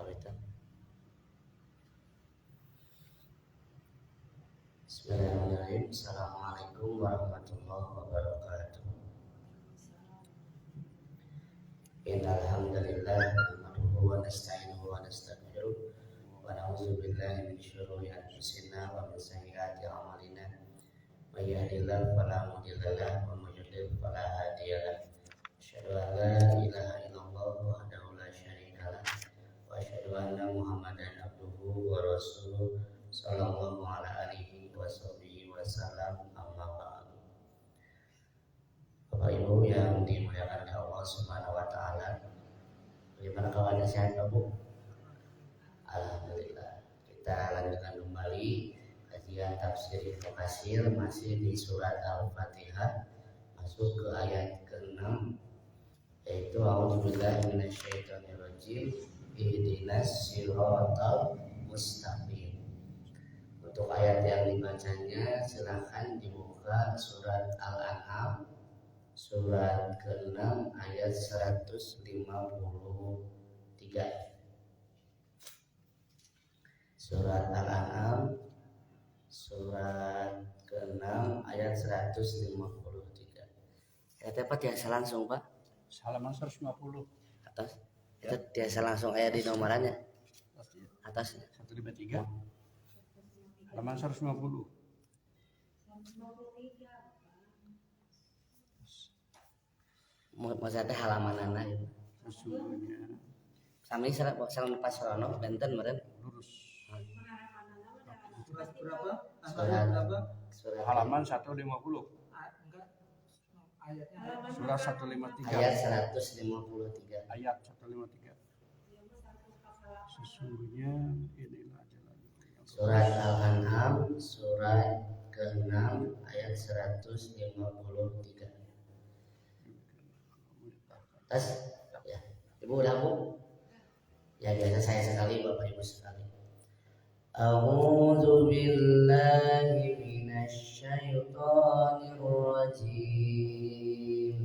kawitan. Bismillahirrahmanirrahim. Assalamualaikum warahmatullahi wabarakatuh. Innal hamdalillah nahmaduhu wa nasta'inuhu wa nastaghfiruh wa na'udzu billahi min syururi anfusina wa min sayyiati a'malina. May yahdihillahu fala mudilla lahu wa may yudlil fala hadiya lahu. Asyhadu an la ilaha illallah wahdahu la syarika lahu wa asyhadu anna Muhammadan abduhu wa rasuluh sallallahu ala alihi wa sahbihi wa salam. Amma ba'du. Bapak Ibu yang dimuliakan oleh Allah Subhanahu wa taala. Bagaimana kabarnya, sehat Bu? Alhamdulillah. Kita lanjutkan kembali kajian tafsir Ibnu Katsir masih di surat Al-Fatihah, masuk ke ayat ke-6, yaitu a'udzubillahi minasyaitonirrajim ihdinas siratal mustaqim. Untuk ayat yang dibacanya silahkan dibuka surat Al-An'am surat ke-6 ayat 153. Surat Al-An'am surat ke-6 ayat 153. Ayat apa biasa langsung Pak? Halaman 150 Atas. Itu biasa langsung ayat di nomorannya. Atasnya 153 halaman 150. Maksudnya halaman anak itu. Sesungguhnya Sami salam pasrono benten meren. lurus. Surat berapa? Surat Berapa? surat Halaman 150. Enggak. Ayatnya. Surah 153. ayat 153. Ayat 153. Sesungguhnya inilah jalan yang Surat Al-An'am surat ke-6 ayat 153. Tas ya. Ibu udah Bu? Ya biasa saya sekali, Bapak Ibu sekali. A'udzu billahi minasy syaithanir rajim.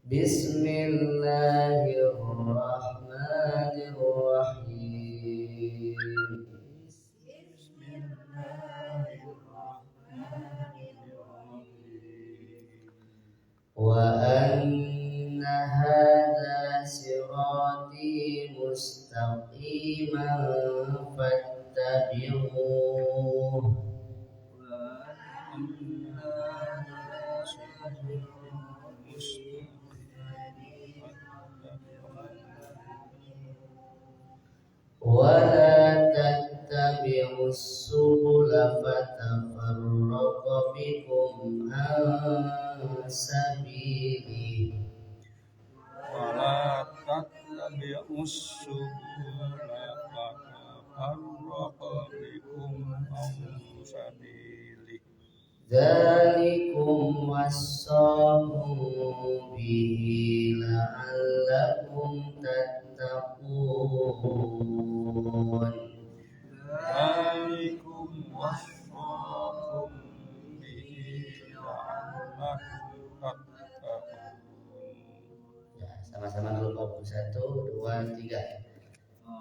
Bismillahirrahmanirrahim. Wa anna hadza sirati mustaqiman fattabi'uhu wa la tattabi'us subula fatafarraqa bikum an sabili. wala tattabi'us subula fatafarraqa bikum an sabili. Dzalikum wassaqum bihi la'allakum tattaqun. Dzalikum wassakum bihi la'allakum tattaqun. Ya, sama-sama dulu Pak. 1, 2, 3.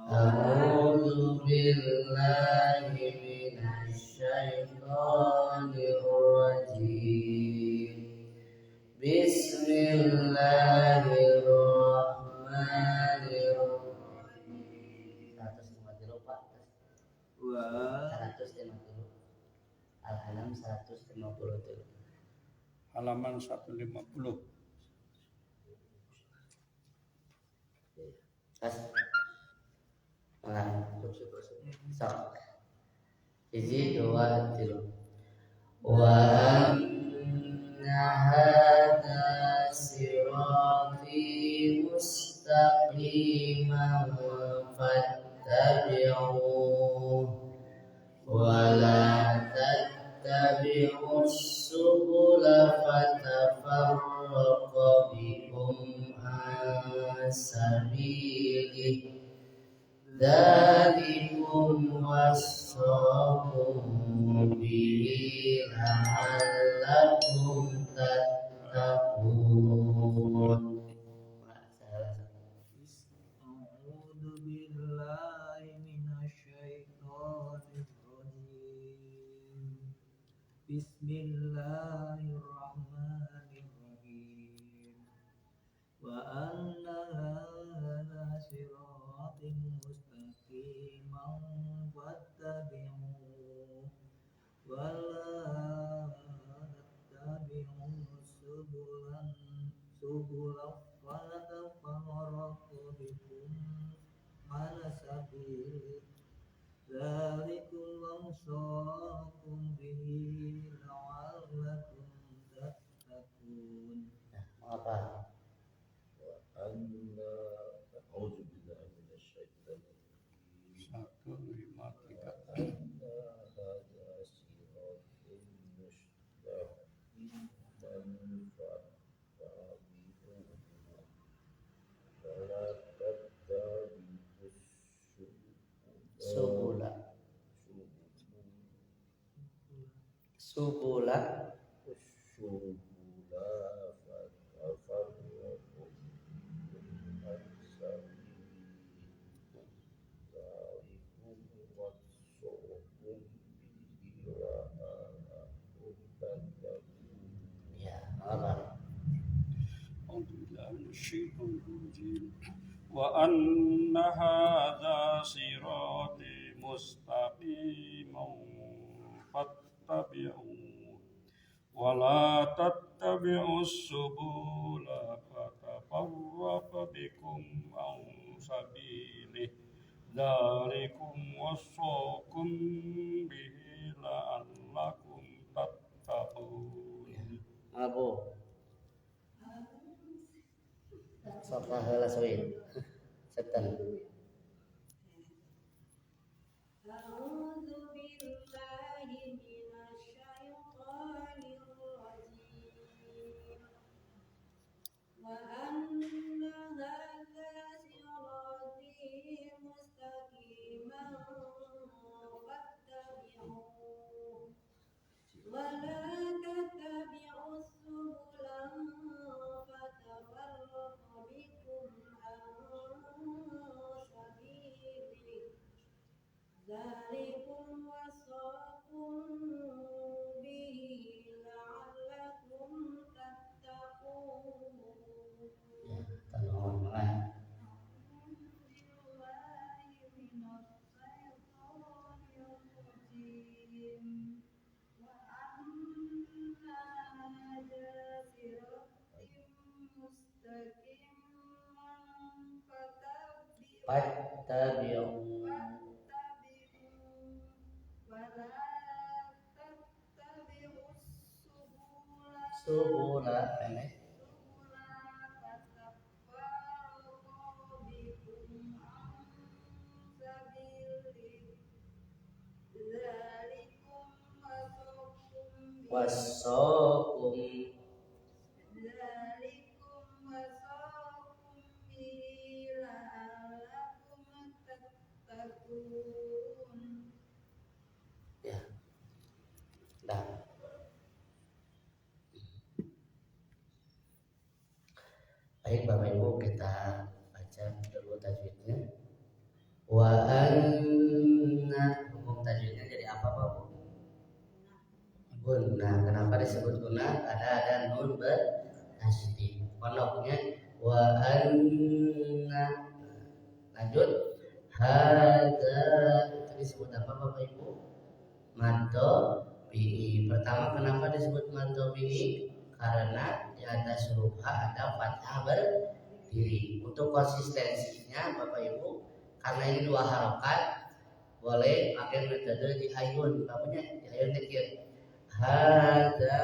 A'udzu billahi minasy syaithanir rajim. Bismillahirrahmanirrahim. 150 Pak. 150. Al-An'am 150. Halaman 150. Tas. Nah, sok. 1, 2, 3. Wa anna hadza sirati mustaqiman fattabi'uhu wa la tattabi'us subula fatafarraqa bikum an sabilihi. Dzalikum was وصاكم به لعلكم تتقون. أعوذ بالله من الشيطان الرجيم. بسم الله الرحمن الرحيم. وأن هذا صراطي مستقيما فاتبعوه ولا تتبعوا سبل فتفرق بكم عن سبيله ذلكم وصاكم به لعلكم تتقون. Apa? أعوذ بالله من الشيطان الرجيم. 153. أن هذا صراط مستقيما فاتبعوه ولا تتبعوا Subula. Subula. السبل فتفرق بكم عن سبيله ذلكم وصاكم به لعلكم تتقون. Ya, apa? أعوذ بالله من الشيطان الرجيم. وأن هذا صراطي مستقيما فاتبعوه ولا تتبعوا السبل فتفرق بكم عن سبيله ذلكم وصاكم به لعلكم تتقون. Abu. Sapa heula seueur. Setan. أعوذ بالله من الشيطان الرجيم. وأن هذا صراطي مستقيما فاتبعوه ولا تتبعوا السبل فتفرق بكم عن سبيله ذلكم وصاكم به لعلكم تتقون. Tanohon mah. أعوذ بالله من الشيطان الرجيم. وأن هذا صراطي مستقيما Fattabi'u. Subula. Wasakum. Ya. Dah. Baik Bapak Ibu, kita baca dulu tajwidnya. Wa anna, hukum tajwidnya jadi apa Bapak? Guna. Kenapa disebut guna? Karena ada nun bertasydid. Pondoknya wa anna. Lanjut. Hadza itu disebut apa Bapak Ibu? Maddo bi'i. Pertama kenapa disebut maddo bi'i? Karena di atas huruf H ada fathah berdiri. Untuk konsistensinya Bapak Ibu, karena ini dua harokat, boleh pakai metode di ayun. Bapaknya di ayun dikit. Hada.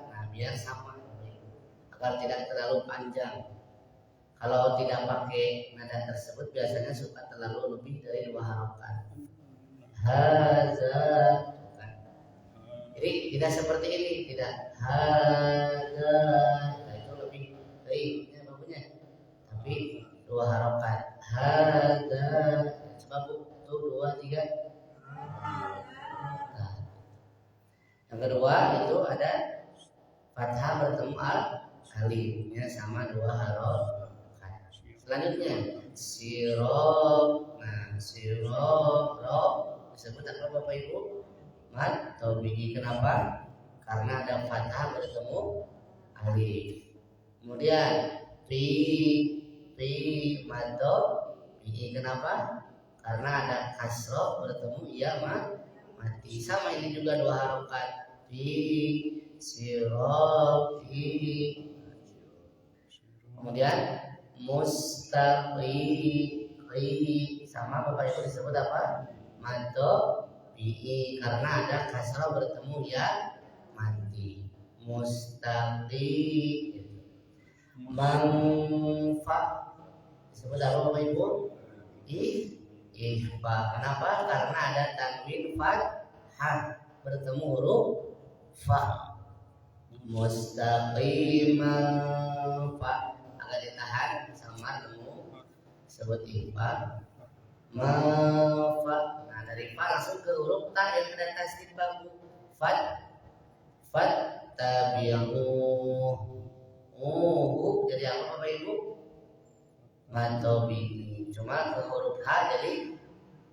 Nah biar sama Bapak Ibu, agar tidak terlalu panjang. Kalau tidak pakai nada tersebut biasanya suka terlalu lebih dari dua harokat. Haza. Jadi tidak seperti ini, tidak haza. Nah, itu lebih baiknya bapaknya. Tapi dua harokat. Haza. Sebab 2, 3. Nah, yang kedua itu ada fathah bertemu alifnya sama 2 harokat. Selanjutnya sirop. Nah, sirop disebut apa Bapak Ibu? Mad tabi'i. Kenapa? Karena ada fathah bertemu alif. Kemudian fi mad tabi'i. Kenapa? Karena ada kasroh bertemu ya mati. Sama ini juga 2 harokat. Fi siroti. Kemudian mustaqi sama Bapak Ibu disebut apa? Mado bi karena ada kasrah bertemu ya mati. Mustaqi. Manfa disebut apa Bapak Ibu? Ihfa. Kenapa? Karena ada tanwin fathah bertemu huruf fa. Mustaqimah fa agak ditahan sama nemu disebut ihfa. Mafa. Nah, dari fa langsung ke huruf ta yang ada tasdid baku. Fat tabi'u. Jadi apa Bapak Ibu? Matobi. Cuma ke huruf H jadi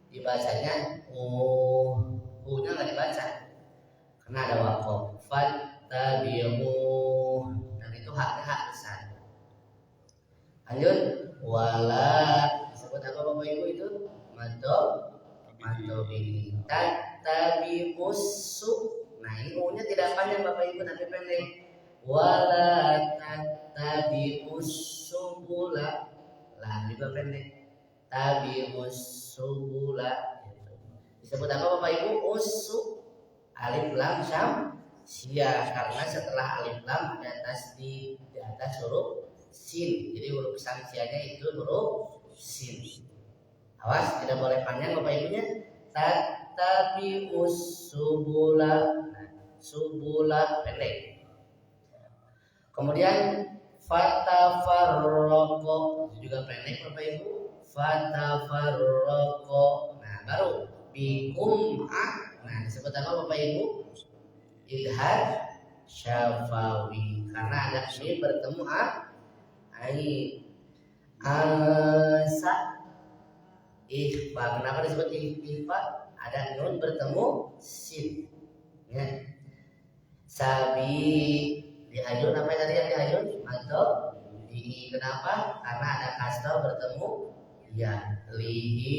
dibacanya nya nggak dibaca karena ada wakof. Fattabi'u. Dan itu hak besar. Lanjut. Wala disebut apa Bapak Ibu itu? Matobi. Tattabi'us. Nah, ini nya tidak panjang Bapak Ibu tapi pendek. Wala tattabi'us subula. Lah juga pendek. Tabi'us subula. Disebut apa Bapak Ibu? Usu. Alif lam syamsiyah karena setelah alif lam ada tasdid di atas huruf sin. Jadi huruf syamsiyahnya itu huruf sin. Awas tidak boleh panjang Bapak Ibunya. Tabi'us subula. Subula pendek. Kemudian fatafarraqo juga pendek Bapak Ibu. Fatafarraqo. Nah, baru bikum Nah, disebut apa Bapak Ibu? Idhar syafawi karena ada ini bertemu ain. Asa ihfa. Kenapa disebut ihfa? Ada nun bertemu sin. Ya. Sabi dihajun apa tadi yang dihajun? Atau di kenapa? Karena ada kasrah bertemu ya. Lihi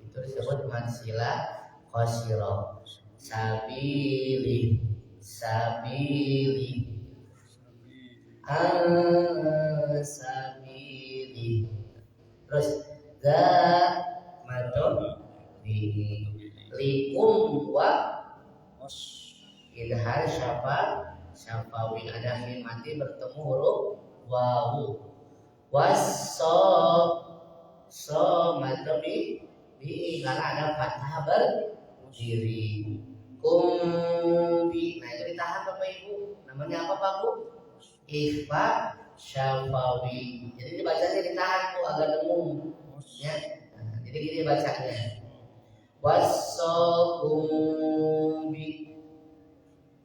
itu disebut mansila qasira. Sabili sabili. Terus za mato di likum wa idhar syafawi ada mim mati bertemu huruf wawu. So mato bi karena ada fathah berdiri. Kumbi. Nah, itu ditahan Bapak Ibu. Namanya apa Pak Bu? Ikhfa syafawi. Jadi dibacanya ditahan Bu agak dengung. Ya. Nah, jadi gini bacanya. Wasokumbi.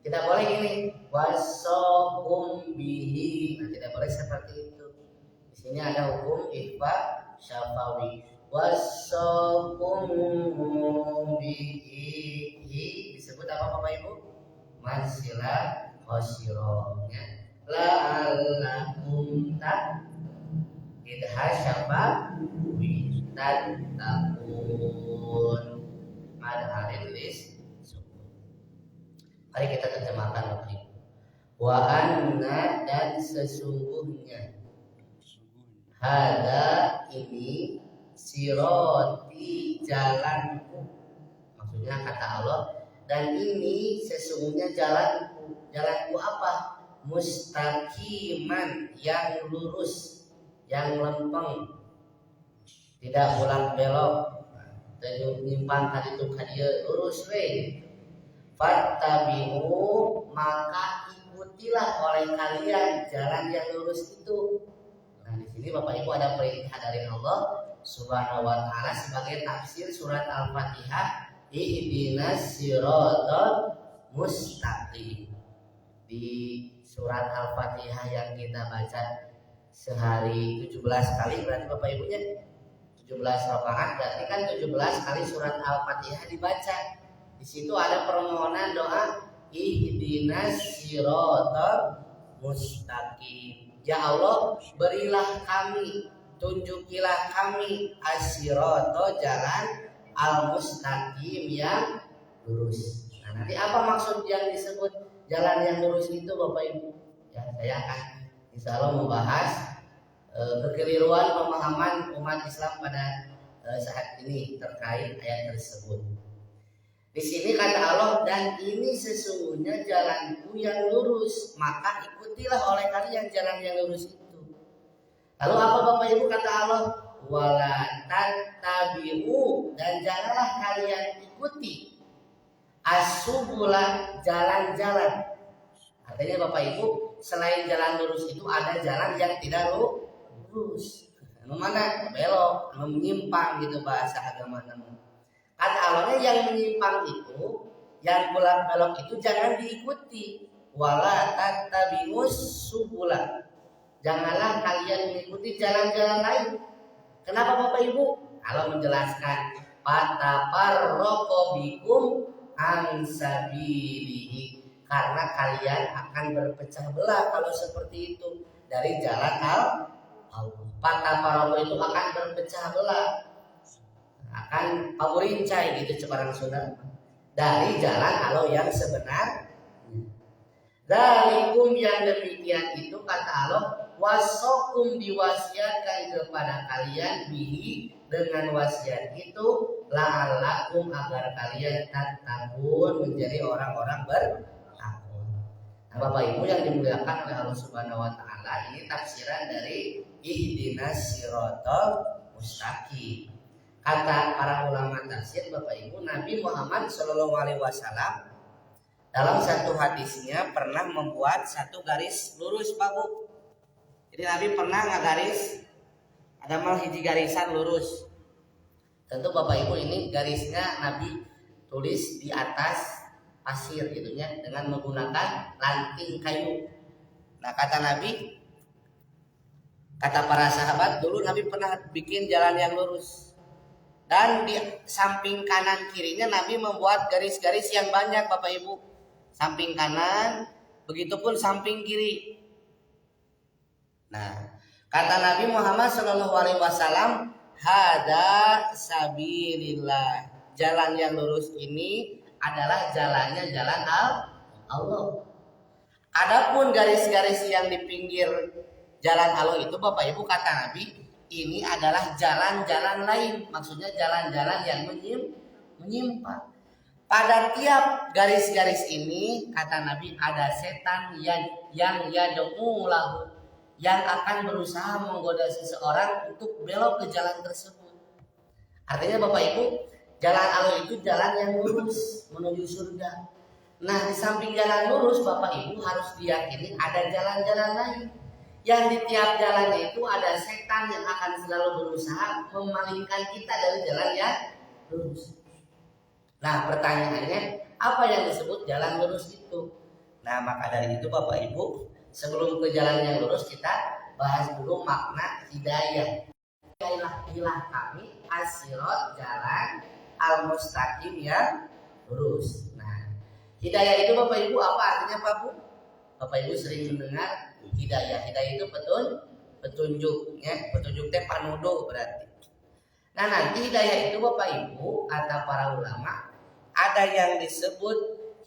Tidak boleh gini. Wasokumbihi. Nah, tidak boleh seperti itu. Di sini ada hukum ikhfa syafawi. Wasokumbihi disebut apa Bapak Ibu? Mansila qasirahnya. La'allakum idhar syafawi tattaqun. Madharin lis. Mari kita terjemahkan Bapak Ibu. Wa anna dan sesungguhnya. Hada ini siroti jalanku. Maksudnya kata Allah, dan ini sesungguhnya jalanku. Jalanku apa? Mustaqiman, yang lurus, yang lempeng, tidak bolak belok, tidak nyimpang kali itu kadia, lurus we. Fattabi'u, maka ikutilah oleh kalian jalan yang lurus itu. Nah, di sini Bapak Ibu ada perintah dari Allah Subhanahu wa taala sebagai tafsir surat Al-Fatihah, ihdinas siratal mustaqim. Di surat Al-Fatihah yang kita baca sehari 17 kali, berarti Bapak Ibunya 17 rakaat, berarti kan 17 kali surat Al-Fatihah dibaca. Di situ ada permohonan doa ihdinas siratal mustaqim. Ya Allah, berilah kami, tunjukilah kami as-sirata, jalan al-mustaqim yang lurus. Nah, nanti apa maksud yang disebut jalan yang lurus itu Bapak Ibu? Ya, saya akan insya Allah membahas kekeliruan pemahaman umat Islam pada saat ini terkait ayat tersebut. Di sini kata Allah, dan ini sesungguhnya jalanku yang lurus, maka ikutilah oleh kalian jalan yang lurus itu. Lalu apa Bapak Ibu kata Allah? Wala tattabi'u, dan janganlah kalian ikuti as-subula, jalan-jalan. Artinya Bapak Ibu, selain jalan lurus itu ada jalan yang tidak lurus. Mana? Belok, menyimpang gitu bahasa agama namanya. Kata Allahnya yang menyimpang itu, yang belok itu jangan diikuti. Wala tattabi'us subula, janganlah kalian mengikuti jalan-jalan lain. Kenapa Bapak Ibu? Allah menjelaskan, fatafarraqu bikum an sabilihi, karena kalian akan berpecah belah kalau seperti itu dari jalan Allah. Fatafarraqu itu akan berpecah belah, akan paburincai gitu ceparang Sunda, dari jalan Allah yang sebenar. Dzalikum, yang demikian itu kata Allah, wasokum, diwasiatkan kepada kalian bihi, dengan wasiat itu, la'allakum, agar kalian tattaqun, menjadi orang-orang bertakwa. Nah, Bapak Ibu yang dimuliakan oleh Allah Subhanahu wa taala, ini tafsiran dari ihdinas siratal mustaqim. Kata para ulama tafsir Bapak Ibu, Nabi Muhammad SAW dalam satu hadisnya pernah membuat satu garis lurus Pak Bu. Jadi Nabi pernah ngagaris, ada mal hiji garisan lurus. Tentu Bapak Ibu ini garisnya Nabi tulis di atas pasir gitu ya, dengan menggunakan ranting kayu. Nah kata Nabi, kata para sahabat, dulu Nabi pernah bikin jalan yang lurus. Dan di samping kanan kirinya Nabi membuat garis-garis yang banyak Bapak Ibu. Samping kanan, begitupun samping kiri. Nah, kata Nabi Muhammad SAW, hada sabilillah, jalan yang lurus ini adalah jalannya jalan Allah. Adapun garis-garis yang di pinggir jalan Allah itu Bapak Ibu kata Nabi, ini adalah jalan-jalan lain, maksudnya jalan-jalan yang menyimpang. Pada tiap garis-garis ini kata Nabi ada setan yang yad'u lahu, yang akan berusaha menggoda seseorang untuk belok ke jalan tersebut. Artinya Bapak Ibu, jalan Allah itu jalan yang lurus menuju surga. Nah di samping jalan lurus Bapak Ibu harus diyakini ada jalan-jalan lain, yang di tiap jalannya itu ada setan yang akan selalu berusaha memalingkan kita dari jalan yang lurus. Nah pertanyaannya, apa yang disebut jalan lurus itu? Nah maka dari itu Bapak Ibu, sebelum ke jalan yang lurus kita bahas dulu makna hidayah. Hidayah kami as-sirat, jalan al-mustaqim yang lurus. Nah hidayah itu Bapak Ibu apa artinya Pak Bu? Bapak Ibu sering mendengar hidayah. Hidayah itu petunjuk ya, petunjuk teh panuduh berarti. Nah nanti hidayah itu Bapak Ibu kata para ulama ada yang disebut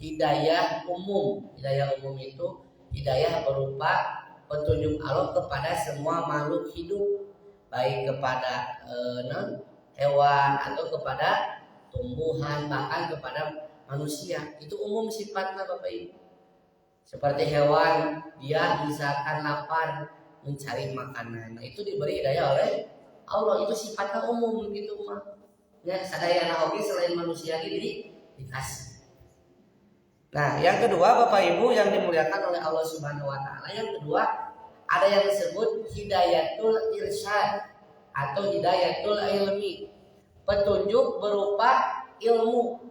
hidayah umum. Hidayah umum itu hidayah berupa petunjuk Allah kepada semua makhluk hidup, baik kepada hewan atau kepada tumbuhan, bahkan kepada manusia. Itu umum sifatnya Bapak Ibu. Seperti hewan, dia misalkan lapar mencari makanan, nah, itu diberi hidayah oleh Allah, itu sifatnya umum gitu mah. Ya, sadayana oge selain manusia ini dikasih. Nah, yang kedua Bapak Ibu yang dimuliakan oleh Allah Subhanahu wa taala, yang kedua ada yang disebut hidayatul irsyad. atau hidayatul ilmi, petunjuk berupa ilmu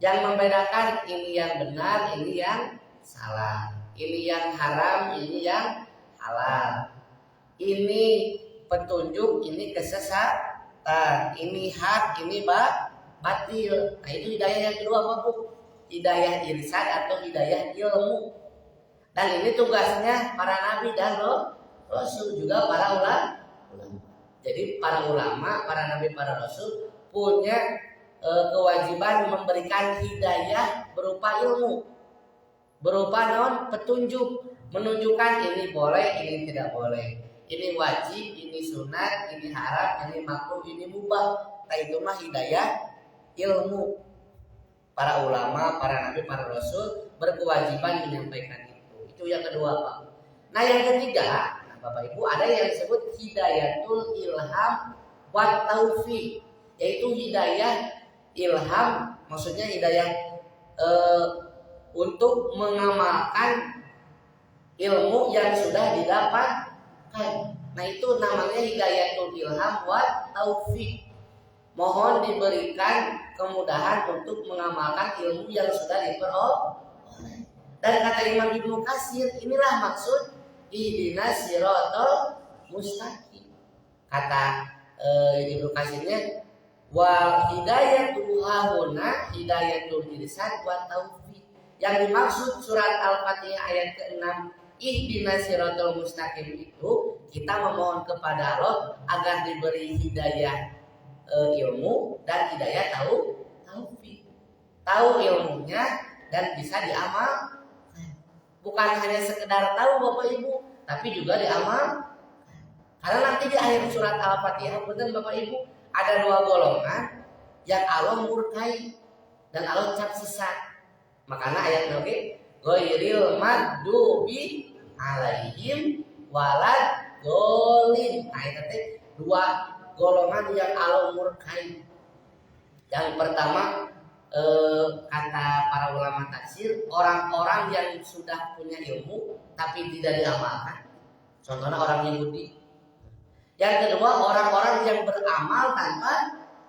yang membedakan ini yang benar, ini yang salah, ini yang haram, ini yang halal, ini petunjuk, ini kesesatan, ini hak, ini batil. Nah itu hidayah yang kedua apa Bu? Hidayah irsyad atau hidayah ilmu. Dan ini tugasnya para nabi dan rasul, juga para ulama. Jadi para ulama, para nabi, para rasul punya kewajiban memberikan hidayah berupa ilmu, berupa petunjuk, menunjukkan ini boleh, ini tidak boleh, ini wajib, ini sunat, ini haram, ini makruh, ini mubah. Nah itu mah hidayah ilmu. Para ulama, para nabi, para rasul berkewajiban menyampaikan itu. Itu yang kedua Pak. Nah yang ketiga, Bapak Ibu, ada yang disebut hidayatul ilham wa taufiq, yaitu hidayah ilham, maksudnya hidayah untuk mengamalkan ilmu yang sudah didapatkan. Nah itu namanya hidayatul ilham wa taufiq. Mohon diberikan kemudahan untuk mengamalkan ilmu yang sudah diperoleh. Dan kata Imam Ibnu Katsir, inilah maksud ihdinas siratal mustaqim. Kata Ibnu Katsirnya, wa hidayatul hahuna hidayatul irsyad wa taufiq. Yang dimaksud surat Al-Fatihah ayat ke-6 ihdinas siratal mustaqim itu kita memohon kepada Allah agar diberi hidayah ilmu dan hidayah taufiq. Tahu ilmunya dan bisa diamal. Bukan hanya sekedar tahu Bapak Ibu, tapi juga diamal. Karena nanti di akhir surat Al-Fatihah, betul Bapak Ibu, ada dua golongan yang Allah murkai dan Allah cap sesat. Makanya ayat nabi ghairil maghdubi alaihim walad dolin. Nah itu dua golongan yang Allah murkai. Yang pertama kata para ulama tafsir, orang-orang yang sudah punya ilmu tapi tidak diamalkan. Contohnya orang Yahudi. Yang kedua orang-orang yang beramal tanpa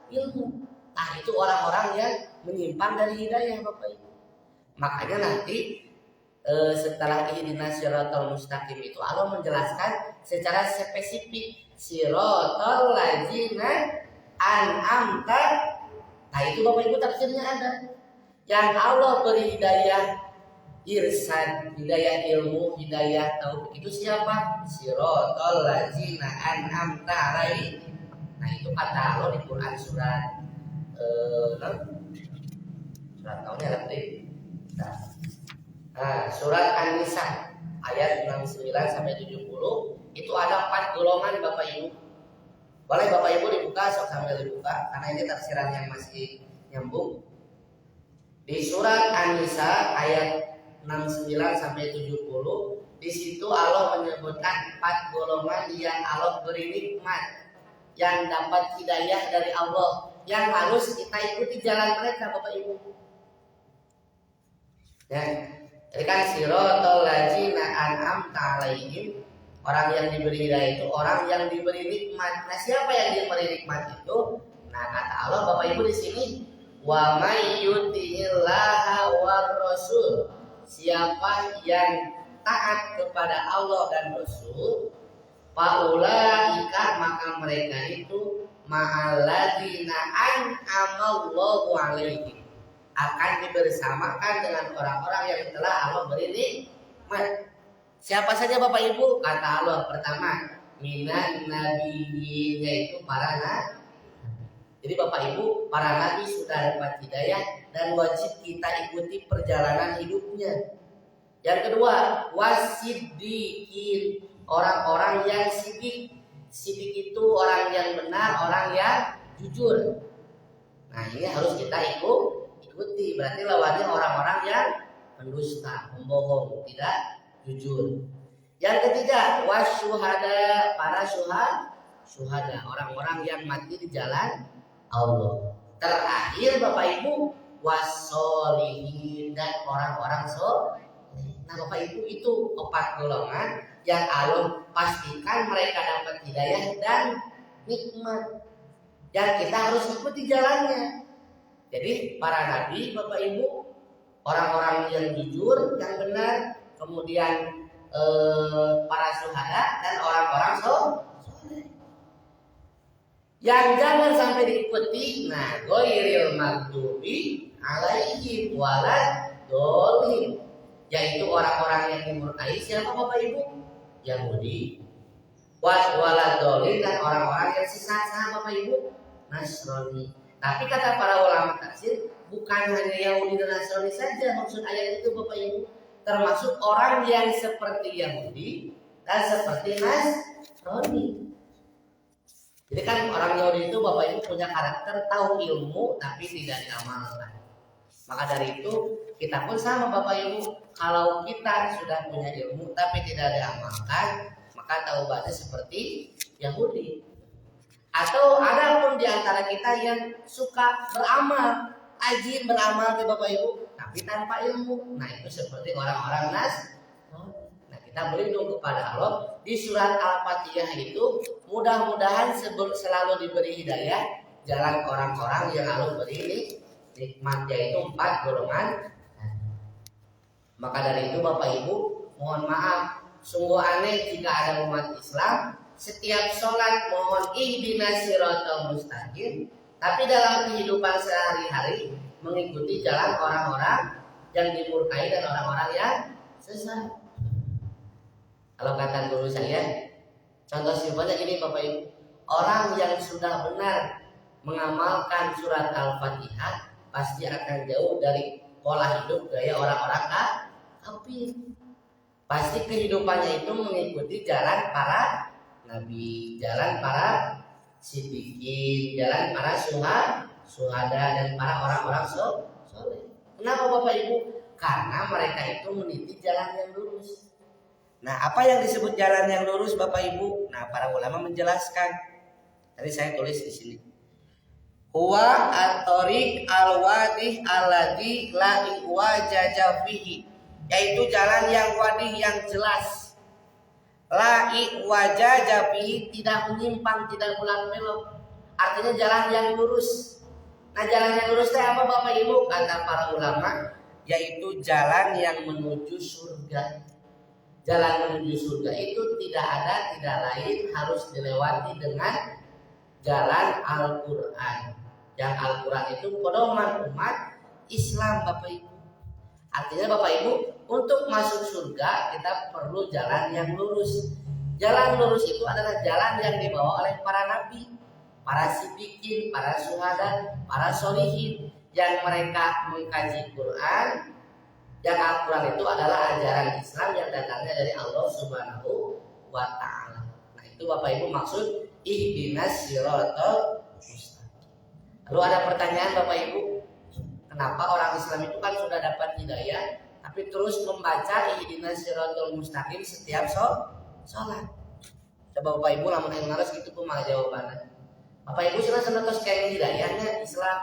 ilmu. Nah itu orang-orang yang menyimpang dari hidayah Bapak Ibu. Makanya nanti setelah ihdinas siratal mustaqim itu Allah menjelaskan secara spesifik siratal ladzina an'amta. Nah itu Bapak Ibu tafsirnya ada. Yang Allah beri hidayah irsyad, hidayah ilmu, hidayah taufiq itu siapa? Siratal ladzina an'amta alaihim. Nah itu kata Allah di Quran surat tahunnya nanti. Nah, surat An-Nisa ayat 69 sampai 70 itu ada 4 golongan Bapak Ibu. Boleh Bapak Ibu dibuka, sok sambil dibuka karena ini tafsiran yang masih nyambung. Di surat An-Nisa ayat 69 sampai 70 di situ Allah menyebutkan 4 golongan yang Allah beri nikmat, yang dapat hidayah dari Allah, yang harus kita ikuti jalan mereka Bapak Ibu. Ya, jadi kan siratal ladzina an'amta alaihim, orang yang diberi hidayah itu orang yang diberi nikmat. Nah, siapa yang diberi nikmat itu? Nah, kata Allah Bapak Ibu di sini, wa may yuti'illaha war rasul. Siapa yang taat kepada Allah dan Rasul, faulaika maka mereka itu ma'alladzina an'amallahu alaihim, akan dibersamakan dengan orang-orang yang telah Allah beri nikmat. Siapa saja Bapak Ibu? Kata Allah pertama, minan nabiyyin, yaitu para nabi. Jadi Bapak Ibu, para nabi sudah dapat hidayah dan wajib kita ikuti perjalanan hidupnya. Yang kedua, wasiddiqin, orang-orang yang sidik. Sidik itu orang yang benar, orang yang jujur. Nah ini harus kita ikuti. Berarti lawannya orang-orang yang pendusta, pembohong, tidak jujur. Yang ketiga, wasyuhada, para syuhada, orang-orang yang mati di jalan Allah. Terakhir Bapak Ibu, wassolihin, dan orang-orang soleh. Nah Bapak Ibu, itu 4 golongan yang Allah pastikan mereka dapat hidayah dan nikmat yang kita harus ikuti jalannya. Jadi para nabi, Bapak Ibu, orang-orang yang jujur, yang benar, kemudian para syuhada dan orang-orang soleh. Yang jangan sampai diikuti, nah ghairil maghdubi alaihim waladhdallin, yaitu orang-orang yang dimurkai siapa Bapak Ibu? Yahudi. Waladhdallin dan orang-orang yang sesat sama Bapak Ibu? Nasrani. Tapi kata para ulama tafsir, bukan hanya Yahudi dan Nasrani saja maksud ayat itu Bapak Ibu, termasuk orang yang seperti Yahudi dan seperti Nasrani. Jadi kan orang Yahudi itu Bapak Ibu punya karakter tahu ilmu tapi tidak diamalkan. Maka dari itu kita pun sama Bapak Ibu, kalau kita sudah punya ilmu tapi tidak diamalkan, maka taubatnya seperti Yahudi. Atau ada pun di antara kita yang suka beramal, rajin beramal di Bapak Ibu, tapi tanpa ilmu. Nah itu seperti orang-orang Nasrani. Nah kita berlindung kepada Allah di surat Al-Fatihah itu, mudah-mudahan selalu diberi hidayah jalan orang-orang yang Allah beri nikmat, yaitu 4 golongan. Maka dari itu Bapak Ibu, mohon maaf, sungguh aneh jika ada umat Islam setiap sholat mohon ihdinas siratal mustaqim, tapi dalam kehidupan sehari-hari mengikuti jalan orang-orang yang dimurkai dan orang-orang yang sesat. Kalau kata guru saya, contoh simpelnya ini Bapak Ibu, orang yang sudah benar mengamalkan surat Al-Fatihah pasti akan jauh dari pola hidup gaya orang-orang kafir. Pasti kehidupannya itu mengikuti jalan para nabi, jalan para siddiqin, jalan para syuhada dan para orang-orang soleh. Kenapa Bapak Ibu? Karena mereka itu meniti jalan yang lurus. Nah, apa yang disebut jalan yang lurus Bapak Ibu? Nah, para ulama menjelaskan. Tadi saya tulis di sini. Huwa at-tariq al-wadih alladzi la iwajaja fihi, yaitu jalan yang wadih yang jelas. La iwajaja fihi, tidak menyimpang, tidak belok-belok. Artinya jalan yang lurus. Nah, jalan yang lurus itu apa Bapak Ibu? Kata para ulama, yaitu jalan yang menuju surga. Jalan menuju surga itu tidak lain harus dilewati dengan jalan Al-Quran. Yang Al-Quran itu pedoman umat Islam Bapak Ibu. Artinya Bapak Ibu, untuk masuk surga kita perlu jalan yang lurus. Jalan lurus itu adalah jalan yang dibawa oleh para nabi, para siddiqin, para syuhada, para sholihin, yang mereka mengkaji Quran. Yang Al-Quran itu adalah ajaran Islam yang datangnya dari Allah Subhanahu wa Ta'ala. Nah itu Bapak Ibu maksud ihdinas siratal mustaqim. Lalu ada pertanyaan Bapak Ibu, kenapa orang Islam itu kan sudah dapat hidayah tapi terus membaca ihdinas siratal mustaqim setiap sholat? Coba Bapak Ibu lamun yang ngaras gitu kumaha jawabannya. Bapak Ibu sudah terus kayak hidayahnya Islam,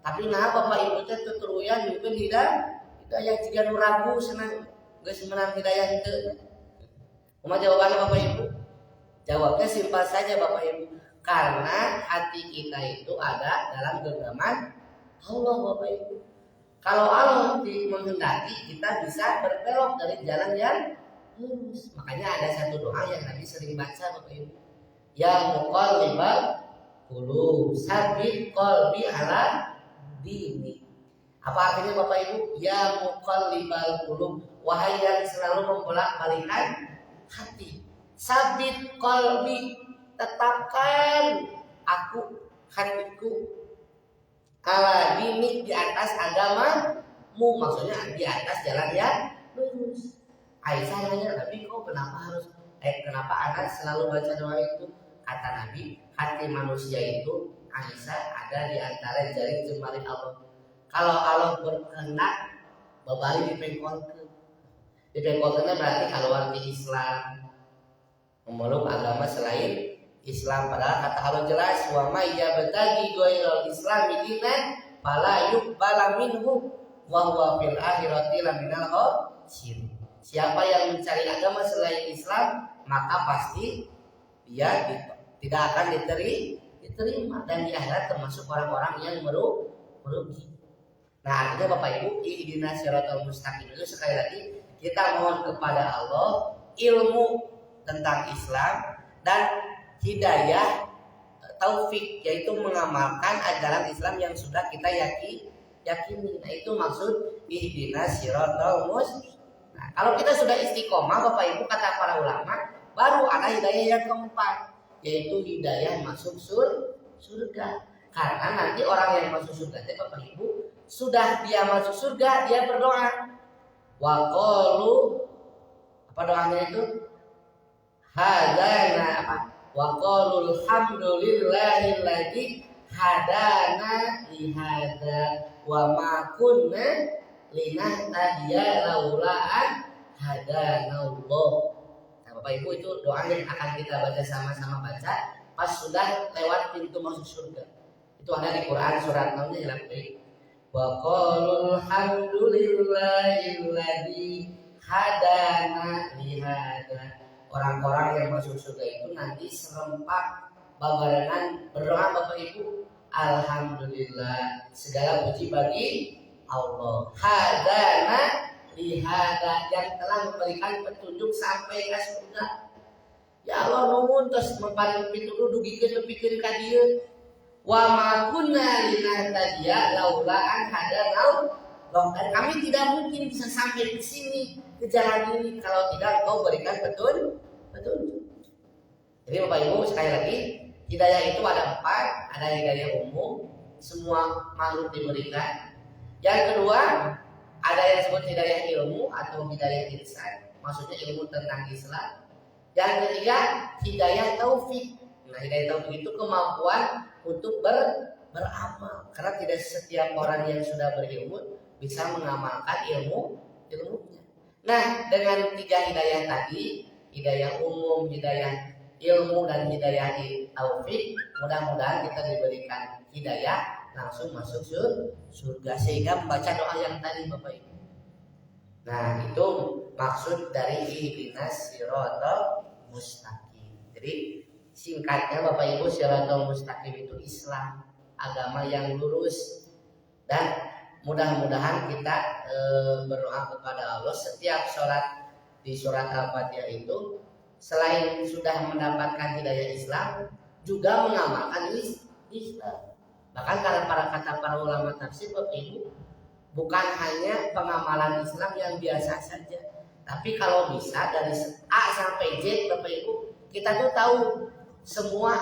tapi nah Bapak Ibu teh tuturuyan mungkin hidayah jika ragu senang geus menang hidayah itu. Kumaha jawabannya Bapak Ibu? Jawabnya simpel saja Bapak Ibu, karena hati kita itu ada dalam genggaman Allah Bapak Ibu. Kalau Allah menghendaki kita bisa berbelok dari jalan yang lurus. Makanya ada satu doa yang Nabi sering baca Bapak Ibu. Ya muqallibal qulub, sabit qalbi ala dini. Apa artinya Bapak Ibu? Ya muqallibal qulub, wahai yang selalu membolak-balikkan hati. Sabit qalbi, tetapkan hatiku ala dini, di atas agamamu, maksudnya di atas jalan yang lurus. Aisyah nanya, Nabi kok kenapa anak selalu baca doa itu? Kata Nabi, hati manusia itu Aisyah ada di antara jari jemari Allah. Kalau Allah berkehendak, babali dipengkolkeun. Dipengkolkeun berarti keluar di Islam, memeluk agama selain Islam. Padahal kata Allah jelas, wa may yabtaghi ghairal islami dinan fala yuqbala minhu wa huwa fil akhirati laminal khasirin. Siapa yang mencari agama selain Islam, maka pasti dia tidak akan diterima dan di akhirat termasuk orang-orang yang merugi. Nah, artinya Bapak Ibu, ihdinas siratal mustaqim itu sekali lagi kita mohon kepada Allah ilmu tentang Islam dan hidayah taufik, yaitu mengamalkan ajaran Islam yang sudah kita yakini. Nah, itu maksud ihdinas siratal mustaqim. Nah, kalau kita sudah istiqomah Bapak Ibu, kata para ulama, baru ada hidayah yang keempat, yaitu hidayah masuk surga. Karena nanti orang yang masuk surga itu Bapak Ibu, sudah dia masuk surga, dia berdoa. Wa qalu, apa doanya itu? Hadana apa? Wa qalu alhamdulillahilladzi hadana li hadza wa ma kunna linahtadiya laula an hadanallah. Nah, Bapak Ibu, itu doa yang akan kita baca sama-sama baca pas sudah lewat pintu masuk surga. Itu ada di Quran surat 6 nya dalam ayat wa qalul hamdulillahilladzi hadana li hadza. Orang-orang yang masuk surga itu nanti serempak babarengan berdoa Bapak Ibu, alhamdulillah, segala puji bagi Allah. Hadana li hadza, yang telah memberikan petunjuk sampai ke surga. Ya Allah nuwun tos memparing pituduh dugikeun nepikeun ka dieu. Wa ma kunna linahtadiya laula an hadanallah. Kami tidak mungkin bisa sampai ke sini, ke jalan ini, kalau tidak Engkau berikan petunjuk. Jadi Bapak Ibu, sekali lagi, hidayah itu ada 4, ada hidayah umum, semua makhluk diberikan. Yang kedua, ada yang disebut hidayah ilmu atau hidayah irsyad, maksudnya ilmu tentang Islam. Yang ketiga, hidayah taufik. Nah, hidayah taufik itu kemampuan untuk beramal, karena tidak setiap orang yang sudah berilmu bisa mengamalkan ilmunya. Nah, dengan 3 hidayah tadi, hidayah umum, hidayah ilmu, dan hidayah taufik, mudah-mudahan kita diberikan hidayah langsung masuk surga sehingga membaca doa yang tadi Bapak Ibu. Nah, itu maksud dari ihdinas siratal mustaqim. Jadi singkatnya Bapak Ibu, siratal mustaqim itu Islam, agama yang lurus. Dan mudah-mudahan kita berdoa kepada Allah setiap sholat di surat Al-Fatihah itu, selain sudah mendapatkan hidayah Islam, juga mengamalkan Islam. Bahkan karena kata para ulama tafsir Bapak Ibu, bukan hanya pengamalan Islam yang biasa saja, tapi kalau bisa dari A sampai Z Bapak Ibu, kita tuh tahu semua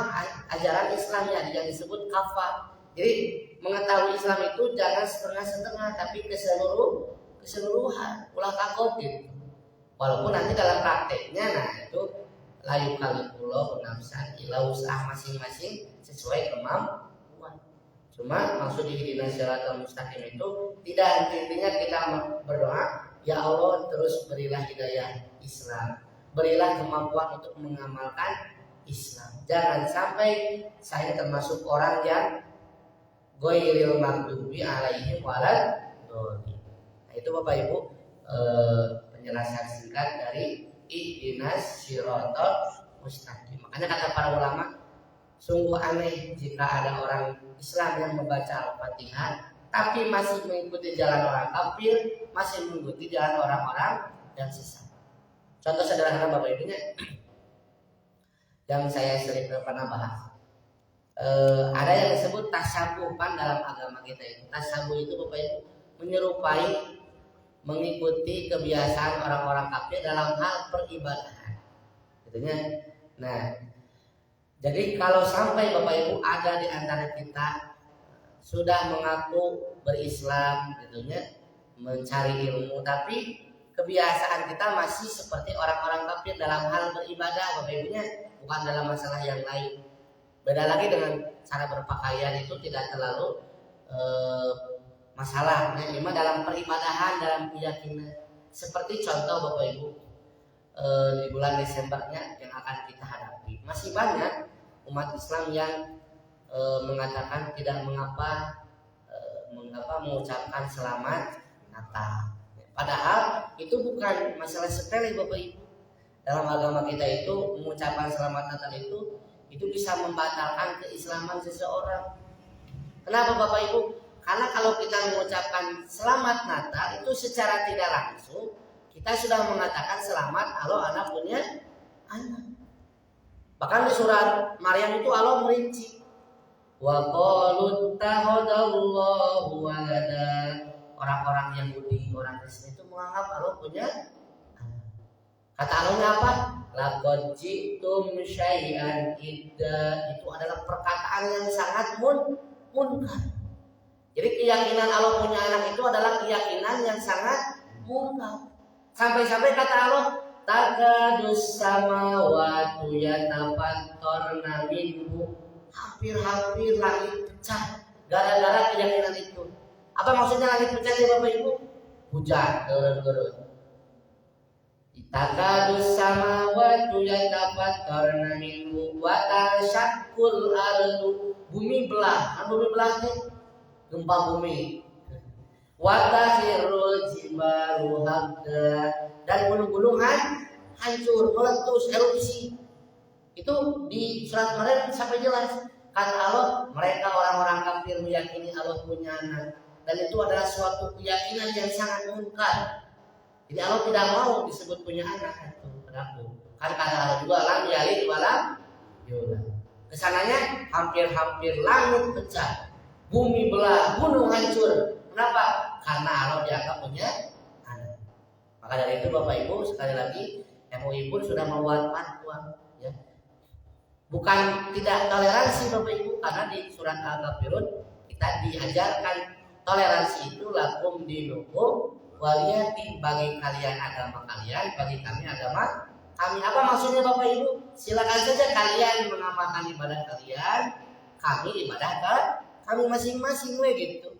ajaran Islamnya yang disebut kafah. Jadi mengetahui Islam itu jangan setengah-setengah, tapi keseluruhan, ulah takut gitu. Walaupun nanti dalam prakteknya, nah itu layu kalipullah nafsan ila usaha masing-masing sesuai kemampuan. Cuma maksud ihdinas siratal mustaqim itu tidak intinya kita berdoa, ya Allah terus berilah hidayah Islam, berilah kemampuan untuk mengamalkan Islam. Jangan sampai saya termasuk orang yang ghairil maghdubi alaihim waladdallin. Nah, itu Bapak Ibu penjelasan singkat dari ihdinas siratal mustaqim. Makanya kata para ulama, sungguh aneh jika ada orang Islam yang membaca Al-Fatihah tapi masih mengikuti jalan orang kafir, masih mengikuti jalan orang-orang yang sesat. Contoh sederhana Bapak Ibunya yang saya sering pernah bahas. Ada yang disebut tasabuhan dalam agama kita itu. Tasabuh itu Bapak Ibu menyerupai, mengikuti kebiasaan orang-orang kafir dalam hal peribadahan. Gitunya. Nah, jadi kalau sampai Bapak Ibu ada di antara kita sudah mengaku berislam gitunya, mencari ilmu, tapi kebiasaan kita masih seperti orang-orang kafir dalam hal beribadah Bapak Ibunya, bukan dalam masalah yang lain. Beda lagi dengan cara berpakaian, itu tidak terlalu masalah. Cuma dalam peribadahan, dalam keyakinan. Seperti contoh Bapak Ibu, di bulan Desembernya yang akan kita hadapi, masih banyak umat Islam yang mengatakan tidak mengapa mengucapkan selamat Natal. Padahal itu bukan masalah sepele Bapak Ibu. Dalam agama kita itu mengucapkan selamat Natal itu bisa membatalkan keislaman seseorang. Kenapa Bapak Ibu? Karena kalau kita mengucapkan selamat Natal itu secara tidak langsung kita sudah mengatakan selamat Allah anak punya anak. Bahkan di surat Maryam itu Allah merinci. Wa qalu takhadallahu walada. Orang-orang Yahudi, orang Kristen itu menganggap Allah punya anak. Kata Allahnya apa? Laqad ji'tum syai'an idda. Itu adalah perkataan yang sangat munkar. Jadi keyakinan Allah punya anak itu adalah keyakinan yang sangat munkar. Sampai-sampai kata Allah, takadus samawati yatafattarna minhu. Hampir-hampir langit pecah gara-gara keyakinan itu. Apa maksudnya langit pecah ya Bapak Ibu? Hujan turun-turun. Takadus samawati yatafattarna minhu wa tashaqqul ardu. Bumi belah, bumi belah teh gempa bumi. Wa takhirul jibalu hadda, dan gunung-gunung hancur, meletus, erupsi. Itu di surat Maryam sampai jelas. Kata Allah, mereka orang-orang kafir meyakini Allah punya anak, dan itu adalah suatu keyakinan yang sangat munkar. Jadi Allah tidak mau disebut punya anak itu padaku. Kan kata Allah juga lam yalid wa lam yulad. Kesananya hampir-hampir langit pecah, bumi belah, gunung hancur. Kenapa? Karena Allah dianggap punya anak. Maka dari itu Bapak Ibu, sekali lagi MUI pun sudah membuat fatwa, ya. Bukan tidak toleransi Bapak Ibu, karena di surat Al-Kafirun kita diajarkan toleransi itu lakum dinukum waliyati, bagi kalian agama kalian, bagi kami agama kami. Apa maksudnya Bapak Ibu? Silakan saja kalian mengamalkan ibadah kalian, kami ibadah kami masing-masing gitu.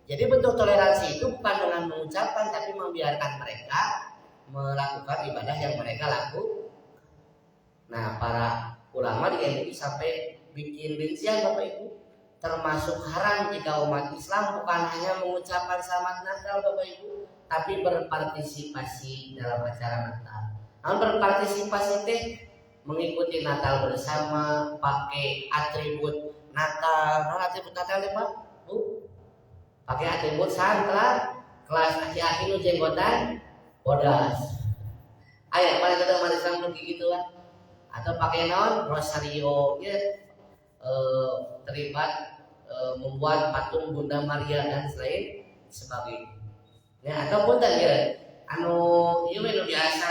Jadi bentuk toleransi itu bukan dengan mengucapkan, tapi membiarkan mereka melakukan ibadah yang mereka lakukan. Nah, para ulama di MUI sampai bikin rincian Bapak Ibu, termasuk haram jika umat Islam bukan hanya mengucapkan selamat Natal Bapak Ibu, tapi berpartisipasi dalam acara Natal. Namun berpartisipasi teh mengikuti Natal bersama, pakai atribut Natal. Nah, atribut Natal deh Pak, Bu. Pakai atribut santla, kelas aki-aki nu jenggotan, bodas. Ayo, paling kita umat Islam pergi gitu lah. Atau pakai naon rosario, ya, terlibat membuat patung Bunda Maria dan selain sebagainya. Ya, ataupun tadi anu ieu biasa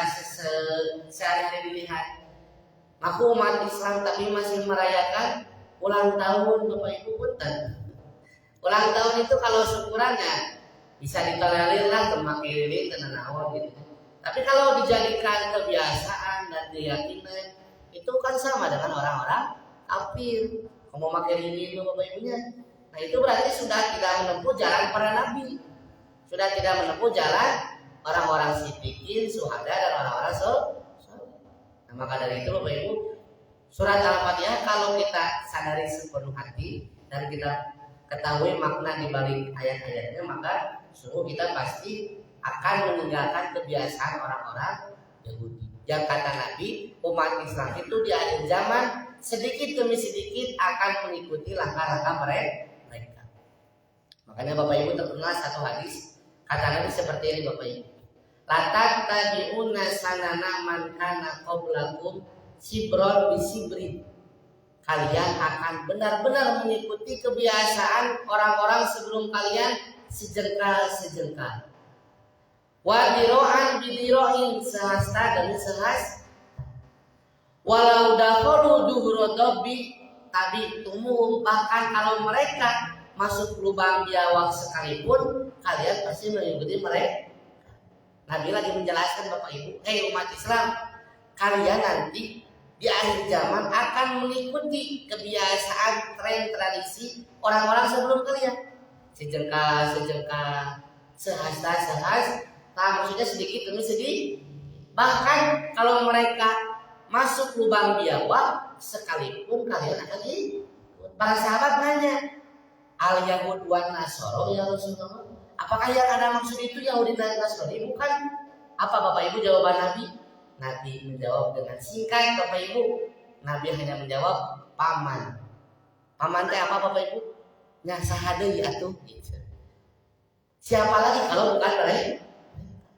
sehari-hari dilihat. Aku umat Islam tapi masih merayakan ulang tahun Bapak Ibu punten. Ulang tahun itu kalau syukurannya bisa ditolerir lah memakai lilin dan naon gitu. Tapi kalau dijadikan kebiasaan dan keyakinan itu kan sama dengan orang-orang kafir. Kamu pakai lilin itu Bapak Ibunya. Nah itu berarti sudah tidak menempuh jalan para nabi. Sudah tidak menempuh jalan orang-orang siddiqin, syuhada dan orang-orang saleh. Nah, maka dari itu Bapak Ibu, surat Al-Fatihah kalau kita sadari sepenuh hati dan kita ketahui makna di balik ayat-ayatnya, maka sungguh kita pasti akan meninggalkan kebiasaan orang-orang Yahudi. Yang kata Nabi, umat Islam itu di akhir zaman sedikit demi sedikit akan mengikuti langkah-langkah mereka. Makanya Bapak Ibu terkenal satu hadis, kata Nabi seperti ini Bapak Ibu. Latat tabi'una sanana man kana qablakum sibron bisibrin. Kalian akan benar-benar mengikuti kebiasaan orang-orang sebelum kalian sejengkal-sejengkal. Wa diro'an bidiro'in, sehasta demi sehasta. Walau dakhalu duhrodobi tabi tumuhum, bahkan kalau mereka masuk lubang biawak sekalipun kalian pasti mengikuti mereka. Nabi lagi menjelaskan Bapak Ibu, umat Islam, kalian nanti di akhir zaman akan mengikuti kebiasaan, tren, tradisi orang-orang sebelum kalian. Sejengkal, sehasta, maksudnya sedikit demi sedikit. Bahkan kalau mereka masuk lubang biawak sekalipun kalian akan ikut. Para sahabat nanya, al Yahud wan Nasoro ya Rasulullah, apakah yang ada maksud itu Yahudi dan Nasrani? Bukan. Apa Bapak Ibu jawaban Nabi? Nabi menjawab dengan singkat Bapak Ibu. Nabi hanya menjawab, paman. Paman teh apa Bapak Ibu? Nya saha deui atuh gitu. Siapa lagi kalau bukan mereka?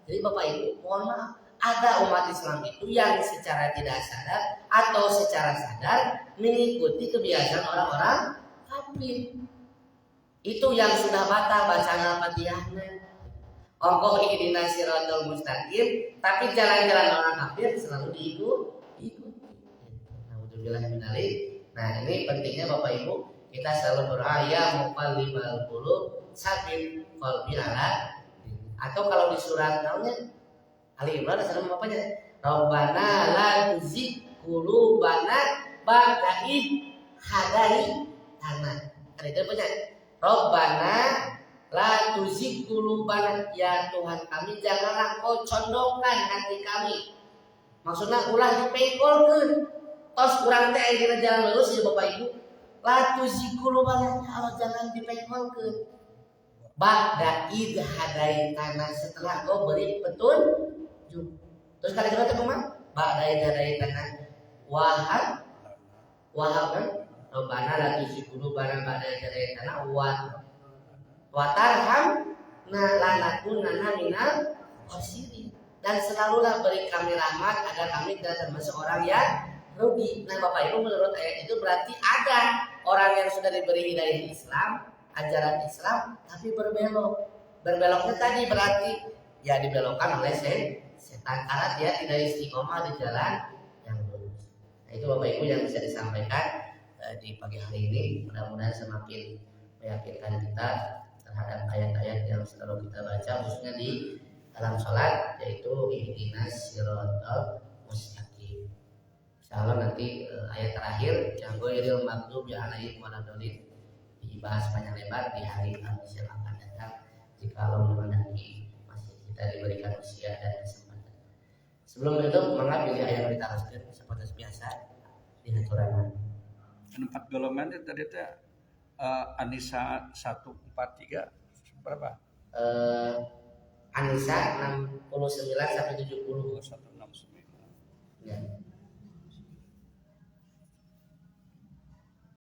Jadi Bapak Ibu, mohon maaf, ada umat Islam itu yang secara tidak sadar atau secara sadar mengikuti kebiasaan orang-orang kafir. Itu yang sudah batal bacaan Al-Fatihahnya. Ongkoh ihdinas siratal mustaqim, tapi jalan-jalan orang kafir selalu diikuti. Alhamdulillah minalik. Nah, ini pentingnya Bapak Ibu, kita selalu berdoa ya muqallibal qulub sabit qalbi ala. Atau kalau di surat namanya Ali Imran ada apanya? Rabbana la tuzigh qulubana ba'da idh hadaitana. Ada itu punya. Rabbana la tuzigh qulubana, ya Tuhan kami janganlah kau condongkan hati kami. Maksudnya ulah dipengkolkeun. Tos urang teh aya jalan lurus ya Bapak Ibu. La tuzigh qulubana, ya Allah jangan dipengkolkeun. Ba'da idh hadaitana, setelah kau beri petunjuk. Terus kali kedua teh kumaha? Ba'da idh hadaitana wahab kan? Rabbana la tuzigh qulubana ba'da idh hadaitana wa tarham lanakunanna minal khasirin. Dan selalulah beri kami rahmat agar kami tidak termasuk orang yang rugi. Nah Bapak Ibu, menurut ayat itu berarti ada orang yang sudah diberi hidayah Islam, ajaran Islam, tapi berbeloknya tadi berarti ya dibelokkan oleh setan karena dia tidak istiqomah di jalan yang lurus. Nah itu Bapak Ibu yang bisa disampaikan di pagi hari ini. Mudah-mudahan semakin meyakinkan kita terhadap ayat-ayat yang selalu kita baca, khususnya di dalam sholat, yaitu ihdinas siratal mustaqim. Insyaallah nanti ayat terakhir yang ghairil maghdubi alaihim waladdallin dibahas panjang lebar di hari Kamis yang akan datang jika Allah mengendaki masih kita diberikan usia dan kesempatan. Sebelum itu mangga pilih ayat kita teruskan seperti biasa di haturan. 4 golongan itu tadi teh Anisa 143 berapa? Anisa 69 sampai 70.